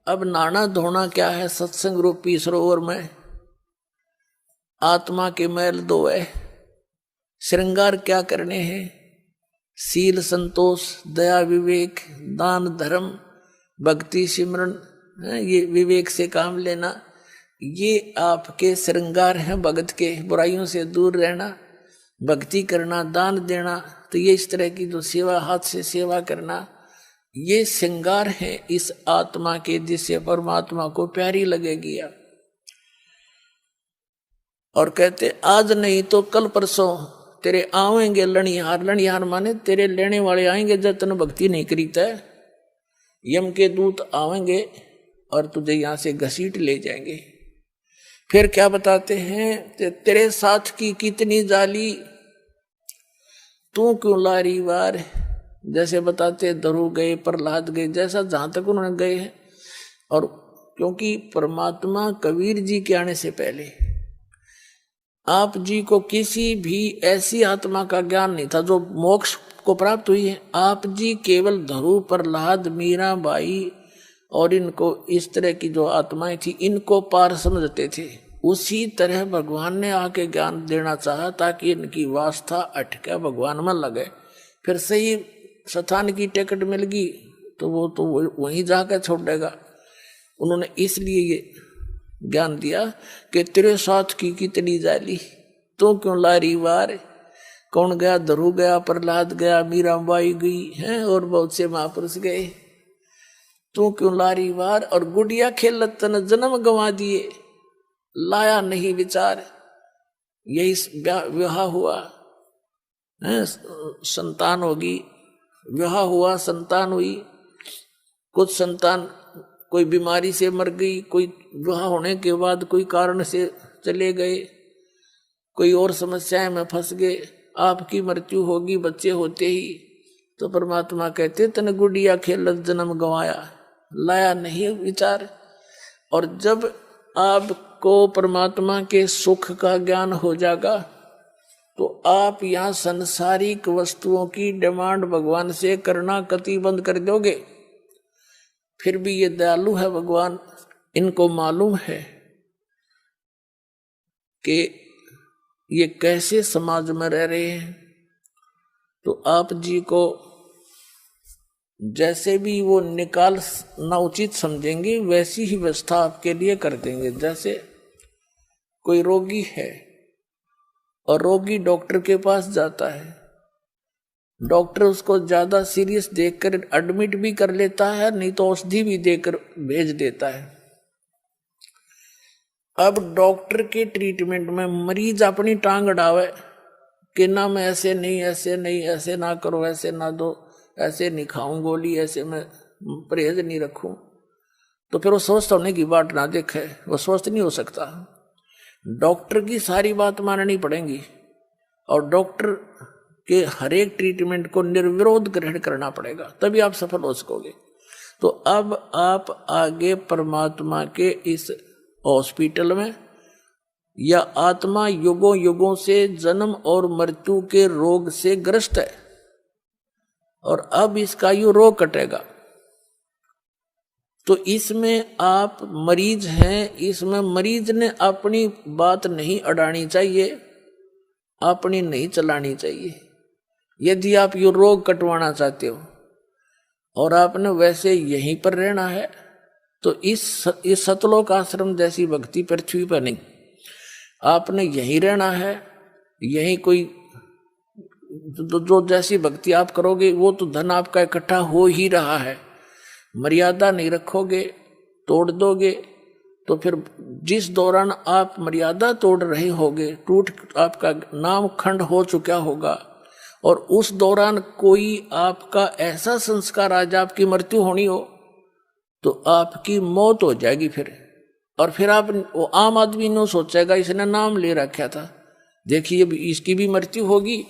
अब नहाना धोना क्या है? सत्संग रूपी सरोवर में आत्मा के मैल धोए। श्रृंगार क्या करने हैं? शील संतोष दया विवेक दान धर्म भक्ति सिमरन, ये विवेक से काम लेना, ये आपके श्रृंगार हैं भगत के। बुराइयों से दूर रहना, भक्ति करना, दान देना, तो ये इस तरह की जो सेवा, हाथ से सेवा करना, ये श्रृंगार है इस आत्मा के, जिससे परमात्मा को प्यारी लगेगी। और कहते आज नहीं तो कल परसों तेरे आवेंगे लणिहार। लणिहार माने तेरे लेने वाले आएंगे जब तन भक्ति नहीं करीता है। यम के दूत आवेंगे और तुझे यहां से घसीट ले जाएंगे। फिर क्या बताते हैं? तेरे साथ की कितनी जाली, तू क्यों लारी वार। जैसे बताते धरु गए, प्रहलाद गए, जैसा जहां तक उन्होंने गए हैं। और क्योंकि परमात्मा कबीर जी के आने से पहले आप जी को किसी भी ऐसी आत्मा का ज्ञान नहीं था जो मोक्ष को प्राप्त हुई है। आप जी केवल धरु, प्रहलाद, मीरा बाई और इनको इस तरह की जो आत्माएं थी, इनको पार समझते थे। उसी तरह भगवान ने आके ज्ञान देना चाहा ताकि इनकी वास्ता अटके, भगवान में लगे। फिर सही स्थान की टिकट मिल गई तो वो तो वहीं जाकर छोड़ेगा। उन्होंने इसलिए ये ज्ञान दिया कि तेरे साथ की कितनी जाली, तो क्यों लारी वार। कौन गया? धरु गया, प्रहलाद गया, मीराबाई गई हैं और बहुत से महापुरुष गए। तू क्यों लारी वार। और गुड़िया खेलत तन जन्म गंवा दिए, लाया नहीं विचार। यही विवाह हुआ है, संतान होगी, विवाह हुआ, संतान हुई। कुछ संतान कोई बीमारी से मर गई, कोई विवाह होने के बाद कोई कारण से चले गए, कोई और समस्याएं में फंस गए। आपकी मृत्यु होगी बच्चे होते ही। तो परमात्मा कहते तन गुड़िया खेलत जन्म गंवाया, लाया नहीं विचार। और जब आपको परमात्मा के सुख का ज्ञान हो जाएगा तो आप यहाँ संसारिक वस्तुओं की डिमांड भगवान से करना कति बंद कर दोगे। फिर भी ये दयालु है भगवान, इनको मालूम है कि ये कैसे समाज में रह रहे हैं। तो आप जी को जैसे भी वो निकालना उचित समझेंगे वैसी ही व्यवस्था आपके लिए कर देंगे। जैसे कोई रोगी है और रोगी डॉक्टर के पास जाता है, डॉक्टर उसको ज्यादा सीरियस देखकर एडमिट भी कर लेता है, नहीं तो औषधि भी देकर भेज देता है। अब डॉक्टर के ट्रीटमेंट में मरीज अपनी टांग अड़ावे कि ना मैं ऐसे नहीं, ऐसे नहीं, ऐसे ना करो, ऐसे ना दो, ऐसे नहीं खाऊं गोली, ऐसे मैं परहेज नहीं रखूं। तो फिर वो स्वस्थ होने की बात ना देखे, वो स्वस्थ नहीं हो सकता। डॉक्टर की सारी बात माननी पड़ेगी और डॉक्टर के हर एक ट्रीटमेंट को निर्विरोध ग्रहण करना पड़ेगा, तभी आप सफल हो सकोगे। तो अब आप आगे परमात्मा के इस हॉस्पिटल में, या आत्मा युगों युगों से जन्म और मृत्यु के रोग से ग्रस्त है और अब इसका यो रोग कटेगा। तो इसमें आप मरीज हैं, इसमें मरीज ने अपनी बात नहीं अड़ानी चाहिए, अपनी नहीं चलानी चाहिए। यदि आप ये रोग कटवाना चाहते हो और आपने वैसे यहीं पर रहना है तो इस सतलोक आश्रम जैसी भक्ति पृथ्वी पर नहीं, आपने यहीं रहना है। यहीं कोई जो जैसी भक्ति आप करोगे वो तो धन आपका इकट्ठा हो ही रहा है। मर्यादा नहीं रखोगे, तोड़ दोगे, तो फिर जिस दौरान आप मर्यादा तोड़ रहे होगे, टूट आपका नाम खंड हो चुका होगा और उस दौरान कोई आपका ऐसा संस्कार आज आपकी मृत्यु होनी हो तो आपकी मौत हो जाएगी फिर। और फिर आप वो आम आदमी ने सोचेगा इसने नाम ले रखा था, देखिए इसकी भी मृत्यु होगी।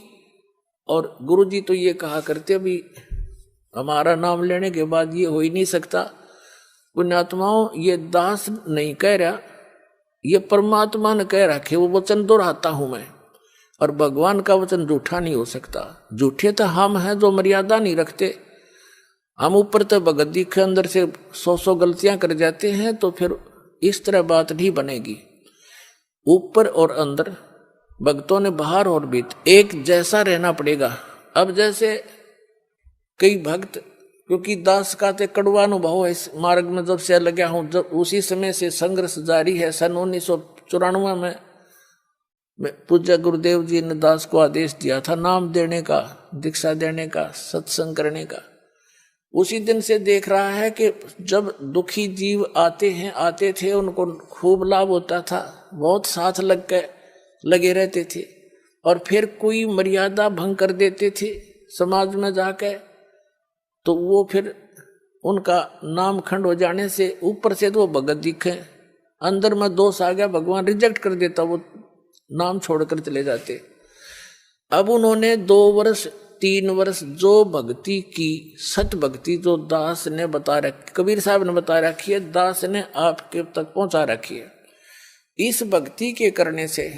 और गुरुजी तो ये कहा करते अभी हमारा नाम लेने के बाद ये हो ही नहीं सकता। पुण्यात्माओं, ये दास नहीं कह रहा, ये परमात्मा ने कह रखे, वो वचन दोहराता हूं मैं। और भगवान का वचन झूठा नहीं हो सकता। झूठे तो हम हैं जो मर्यादा नहीं रखते। हम ऊपर तो भगत दिखे, अंदर से 100 गलतियां कर जाते हैं, तो फिर इस तरह बात नहीं बनेगी। ऊपर और अंदर भक्तों ने बाहर और भीतर एक जैसा रहना पड़ेगा। अब जैसे कई भक्त, क्योंकि दास का ते कड़वा अनुभव है इस मार्ग में जब से लगा हूं, जब उसी समय से संघर्ष जारी है। सन 1994 में पूज्य गुरुदेव जी ने दास को आदेश दिया था नाम देने का, दीक्षा देने का, सत्संग करने का। उसी दिन से देख रहा है कि जब दुखी जीव आते थे उनको खूब लाभ होता था, बहुत साथ लगे रहते थे, और फिर कोई मर्यादा भंग कर देते थे समाज में जाके, तो वो फिर उनका नाम खंड हो जाने से ऊपर से तो वो भगत दिखे, अंदर में दोष आ गया, भगवान रिजेक्ट कर देता, वो नाम छोड़कर चले जाते। अब उन्होंने 2 वर्ष 3 वर्ष जो भक्ति की, सत भक्ति जो दास ने बता रखी, कबीर साहब ने बता रखी है, दास ने आपके तक पहुंचा रखी है। इस भक्ति के करने से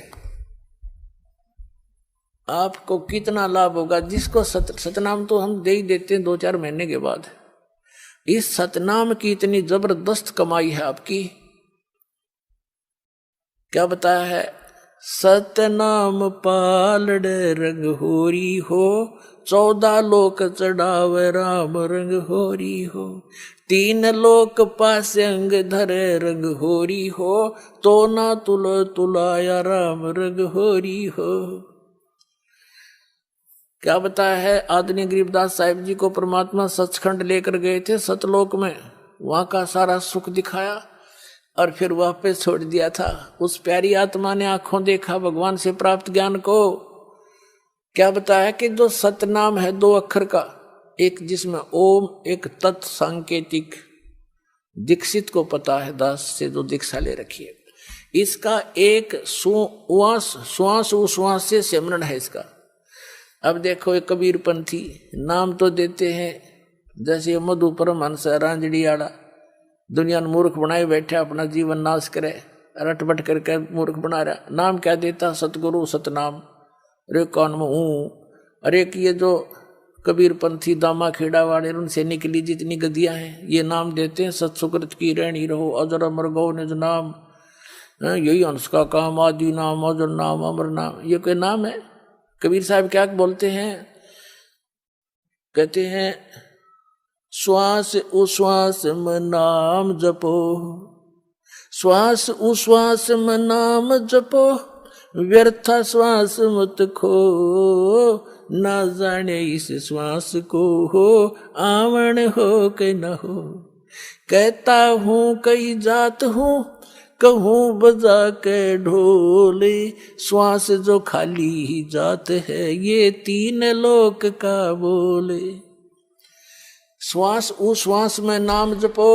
आपको कितना लाभ होगा। जिसको सतनाम तो हम दे ही देते हैं 2-4 महीने के बाद। इस सतनाम की इतनी जबरदस्त कमाई है आपकी। क्या बताया है? सतनाम पालड़ रंग होरी हो, 14 लोक चढ़ावे राम रंग होरी हो, 3 लोक पासे अंग धरे रंग होरी हो, तो ना तुलाया राम रंग होरी हो। क्या बताया है? आदरणीय गरीबदास साहिब जी को परमात्मा सचखंड लेकर गए थे सतलोक में, वहां का सारा सुख दिखाया और फिर वापस छोड़ दिया था। उस प्यारी आत्मा ने आंखों देखा भगवान से प्राप्त ज्ञान को। क्या बताया कि जो सतनाम है 2 अक्षर का, एक जिसमें ओम, एक तत् सांकेतिक, दीक्षित को पता है दास से जो दीक्षा ले रखी है, इसका एक श्वास उश्वास से सिमरन है इसका। अब देखो ये कबीर पंथी नाम तो देते हैं, जैसे मधु परमहंस रांझड़ी आड़ा दुनिया ने मूर्ख बनाए बैठे, अपना जीवन नाश करे, रटबट करके मूर्ख बना रहा। नाम क्या देता? सतगुरु सतनाम। अरे कौन में हूँ। अरे कि ये जो कबीर पंथी दामा खेड़ा वाले उनसे निकली जितनी गदियां हैं, ये नाम देते हैं सत्सुकृत की रहनी रहो, अजर अमर गौ निज नाम, यही हंस का काम, आदि नाम, अजर नाम, अमर नाम। ये कोई नाम है? कबीर साहब क्या बोलते हैं? कहते हैं श्वास उश्वास में नाम जपो, श्वास उश्वास में नाम जपो, व्यर्था श्वास मत खो, ना जाने इस श्वास को हो आवण हो के न हो। कहता हूँ कई जात हूँ, कहूँ बजा के ढोले, श्वास जो खाली ही जात है, ये 3 लोक का बोले। श्वास उश्वास में नाम जपो,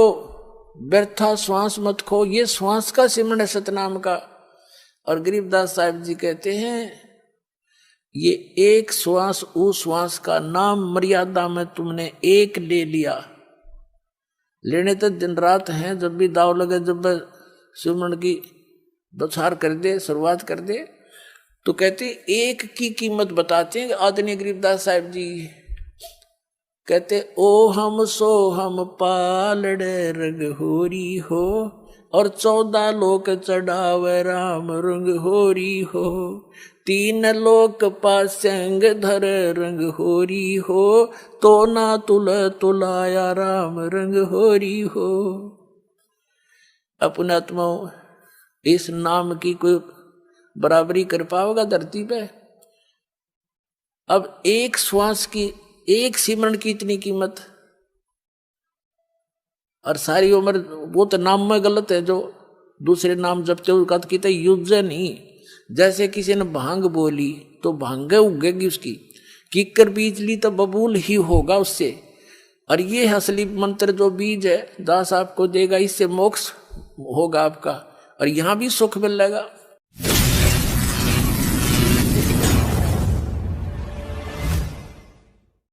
व्यर्था श्वास मत खो, ये श्वास का सिमरन है सतनाम का। और गरीबदास साहिब जी कहते हैं ये एक श्वास उश्वास का नाम मर्यादा में तुमने एक ले लिया, लेने तो दिन रात हैं, जब भी दाव लगे, जब सिमरन की बौछार कर दे, शुरुआत कर दे, तो कहते एक की कीमत बताते हैं आदरणीय गरीबदास साहिब जी। कहते ओ हम सो हम पालड़े रंग होरी हो, और 14 लोक चढ़ावे राम रंग होरी हो, 3 लोक पास अंग धर रंग होरी हो, तो ना तुलाया राम रंग होरी हो। अपने आत्मा इस नाम की कोई बराबरी कर पाओगा धरती पे? अब एक श्वास की, एक सिमरन की इतनी कीमत, और सारी उम्र वो तो नाम में गलत है, जो दूसरे नाम जपते हुए का कहते युद्ध नहीं। जैसे किसी ने भांग बोली तो भांगे उगेगी उसकी, कीकर बीज ली तो बबूल ही होगा उससे। और ये असली मंत्र जो बीज है दास आपको देगा, इससे मोक्ष होगा आपका, और यहाँ भी सुख मिल जाएगा।